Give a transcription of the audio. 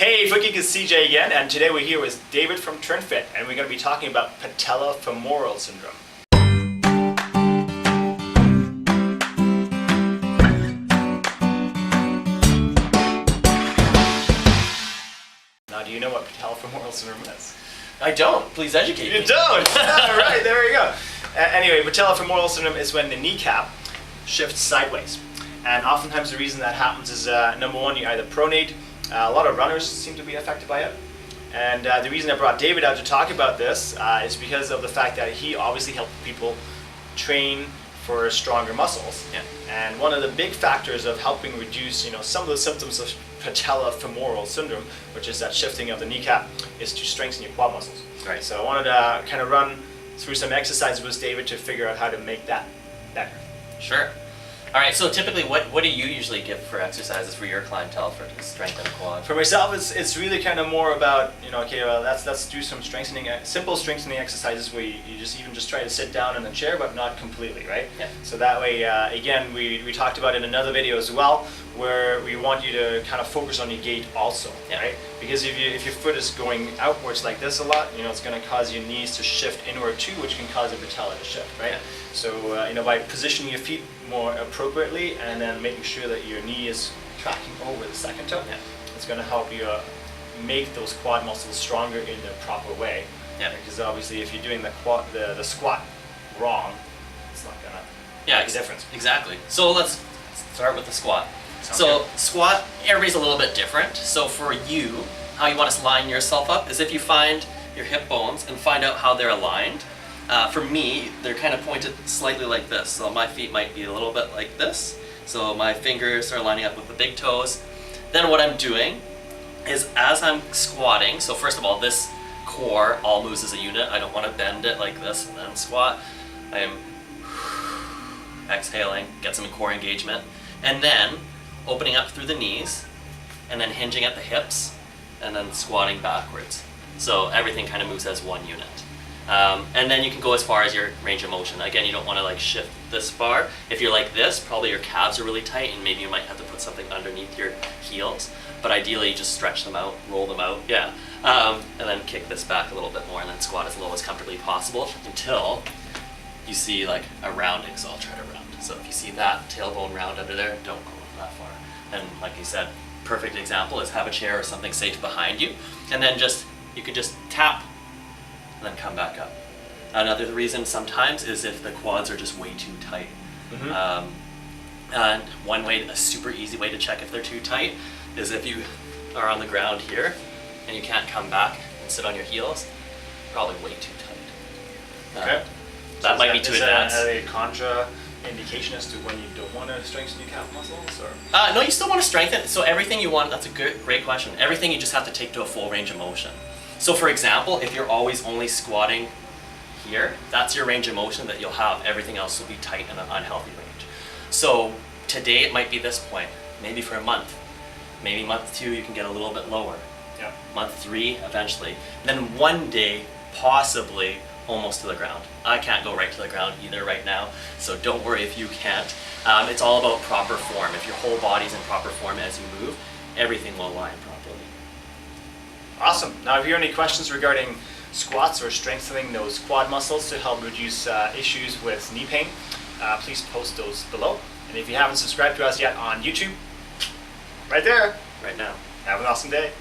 Hey, Foot Geek, it's CJ again, and today we're here with David from Turnfit, and we're going to be talking about patellofemoral syndrome. Now, do you know what patellofemoral syndrome is? I don't. Please educate me. You don't? All right, there we go. Anyway, patellofemoral syndrome is when the kneecap shifts sideways. And oftentimes the reason that happens is, number one, you're either pronate. A lot of runners seem to be affected by it. And the reason I brought David out to talk about this is because of the fact that he obviously helped people train for stronger muscles. Yeah. And one of the big factors of helping reduce, some of the symptoms of patellofemoral syndrome, which is that shifting of the kneecap, is to strengthen your quad muscles. Right. So I wanted to kind of run through some exercises with David to figure out how to make that better. Sure. All right, so typically what do you usually give for exercises for your clientele for to strengthen a quad? For myself, it's really kind of more about, okay, well, let's do some strengthening, simple strengthening exercises where you just try to sit down in a chair, but not completely, right? Yeah. So that way, again, we talked about in another video as well, where we want you to kind of focus on your gait also, yeah. Right? Because if your foot is going outwards like this a lot, it's going to cause your knees to shift inward too, which can cause the patella to shift, right? Yeah. So, by positioning your feet more appropriately and then making sure that your knee is tracking over the second toe, yeah. It's going to help you make those quad muscles stronger in the proper way. Yeah. Because obviously, if you're doing the squat wrong, it's not going to make a difference. Exactly. So let's start with the squat. Squat, everybody's a little bit different. So for you, how you want to line yourself up is if you find your hip bones and find out how they're aligned. For me, they're kind of pointed slightly like this. So my feet might be a little bit like this. So my fingers are lining up with the big toes. Then what I'm doing is as I'm squatting, so first of all, this core all moves as a unit. I don't want to bend it like this and then squat. I am exhaling, get some core engagement, and then opening up through the knees, and then hinging at the hips, and then squatting backwards. So everything kind of moves as one unit. And then you can go as far as your range of motion. Again, you don't want to shift this far. If you're like this, probably your calves are really tight and maybe you might have to put something underneath your heels. But ideally, you just stretch them out, roll them out, yeah. And then kick this back a little bit more and then squat as low as comfortably possible until you see a rounding. So I'll try to round. So if you see that tailbone round under there, don't go that far. And like you said, perfect example is have a chair or something safe behind you, and then you can just tap and then come back up. Another reason sometimes is if the quads are just way too tight. Mm-hmm. And a super easy way to check if they're too tight is if you are on the ground here and you can't come back and sit on your heels, probably way too tight. Okay. That might be too advanced. Is that a contra indication as to when you don't want to strengthen your calf muscles? Or? No, you still want to strengthen. So everything you want, that's a great question. Everything you just have to take to a full range of motion. So for example, if you're always only squatting here, that's your range of motion that you'll have. Everything else will be tight in an unhealthy range. So today it might be this point, maybe for a month. Maybe month 2 you can get a little bit lower. Yeah. Month 3 eventually. Then one day, possibly almost to the ground. I can't go right to the ground either right now, so don't worry if you can't. It's all about proper form. If your whole body's in proper form as you move, everything will align properly. Awesome. Now, if you have any questions regarding squats or strengthening those quad muscles to help reduce issues with knee pain, please post those below. And if you haven't subscribed to us yet on YouTube, right there, Right now. Have an awesome day.